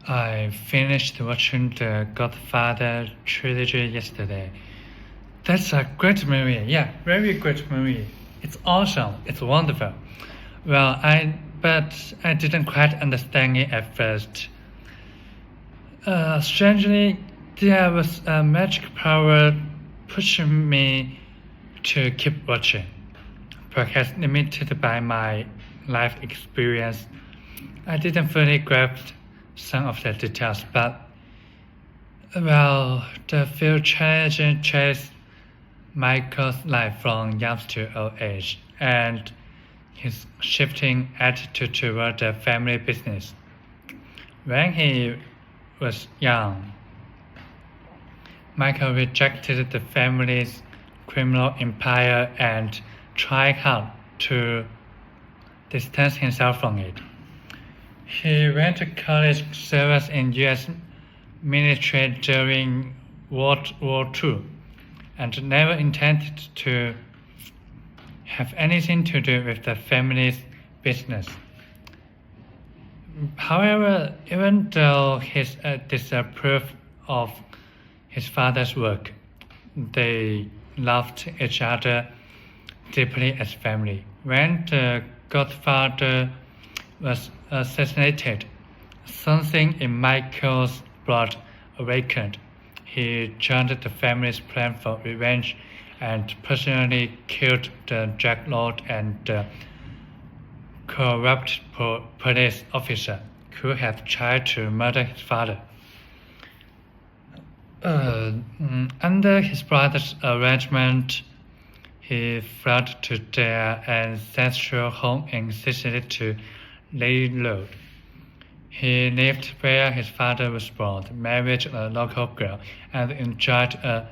I finished watching the Godfather trilogy yesterday. That's a great movie. Yeah, very great movie. It's awesome. It's wonderful. But I didn't quite understand it at first. Strangely, there was a magic power pushing me to keep watching. Perhaps limited by my life experience, I didn't fully grasp some of the details, but the film changed Michael's life from young to old age and his shifting attitude toward the family business. When he was young, Michael rejected the family's criminal empire and tried hard to distance himself from it. He went to college service in U.S. military during World War II and never intended to have anything to do with the family's business. However, even though he disapproved of his father's work, they loved each other deeply as family. When the Godfather was assassinated, something in Michael's blood awakened. He joined the family's plan for revenge and personally killed the drug lord and the corrupt police officer who had tried to murder his father. Under his brother's arrangement, he fled to their ancestral home in Sicily to lay low. He lived where his father was born, married a local girl, and enjoyed a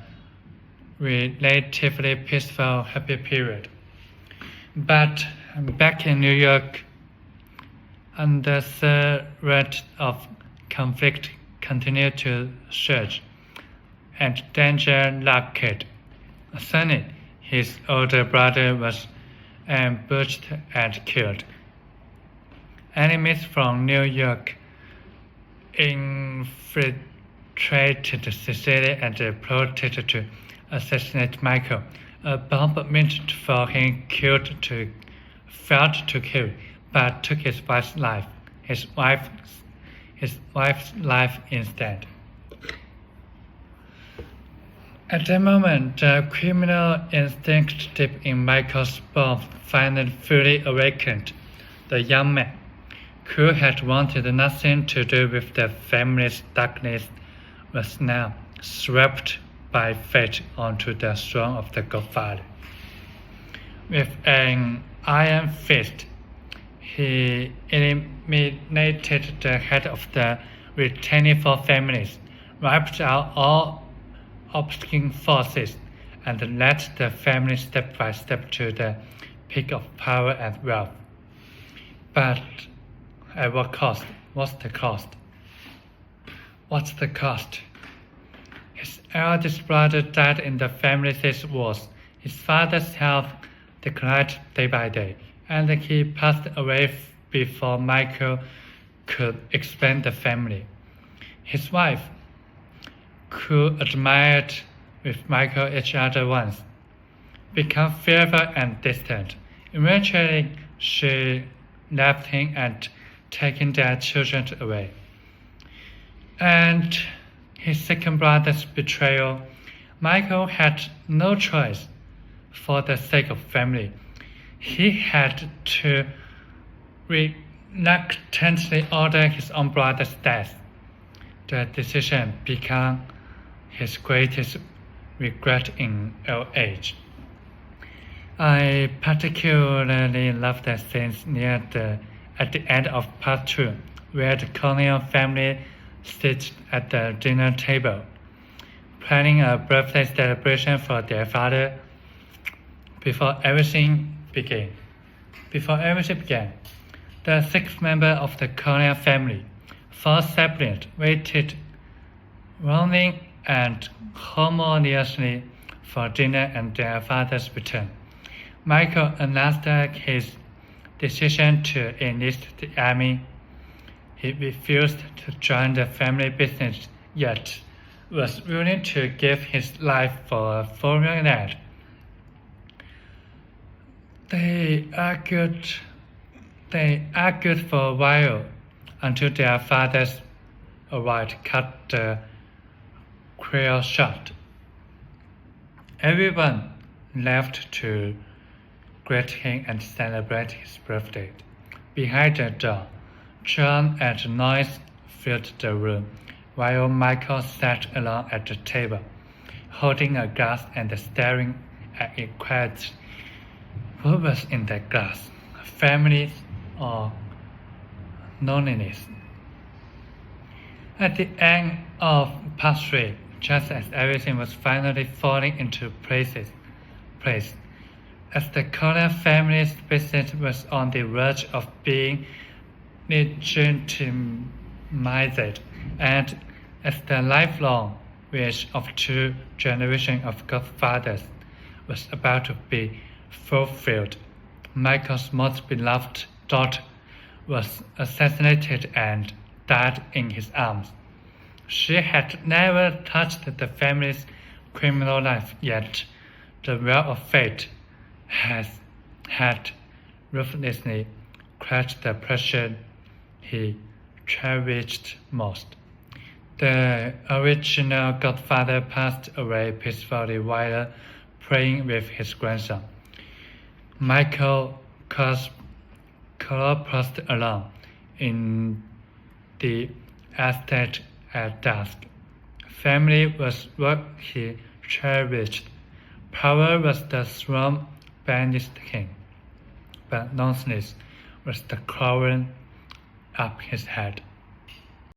relatively peaceful, happy period. But back in New York, under the threat of conflict continued to surge, and danger lurked. Suddenly, his older brother was ambushed and killed. Enemies from New York infiltrated Sicily and plotted to assassinate Michael. A bomb meant for him failed to kill, but took his wife's life. His wife's life instead. At that moment, the criminal instinct deep in Michael's bones finally fully awakened. The young man, who had wanted nothing to do with the family's darkness, was now swept by fate onto the throne of the Godfather. With an iron fist, he eliminated the head of the retaining four families, wiped out all opposing forces, and led the family step by step to the peak of power and wealth. But at what cost? What's the cost? What's the cost? His eldest brother died in the family's wars. His father's health declined day by day, and he passed away before Michael could expand the family. His wife, who admired with Michael each other once, became fearful and distant. Eventually, she left him and taken their children away. And his second brother's betrayal, Michael had no choice for the sake of family. He had to reluctantly order his own brother's death. The decision became his greatest regret in old age. I particularly love the scenes at the end of part 2, where the Corleone family sits at the dinner table, planning a birthday celebration for their father. Before everything began, the sixth member of the Corleone family, 4 siblings, waited warmly and harmoniously for dinner and their father's return. Michael announced his decision to enlist the army. He refused to join the family business yet was willing to give his life for a foreign lad. They argued for a while until their father's arrival cut the quarrel short. Everyone left to greet him and celebrate his birthday. Behind the door, John and noise filled the room, while Michael sat alone at the table, holding a glass and staring at it quietly. What was in that glass? Family or loneliness? At the end of part 3, just as everything was finally falling into place, as the Cullen family's business was on the verge of being legitimized, and as the lifelong wish of 2 generations of godfathers was about to be fulfilled, Michael's most beloved daughter was assassinated and died in his arms. She had never touched the family's criminal life, yet the wheel of fate had ruthlessly crushed the person he cherished most. The original godfather passed away peacefully while playing with his grandson. Michael collapsed alone in the estate at dusk. Family was what he cherished. Power was the throne banished him, but loneliness was the crown up his head.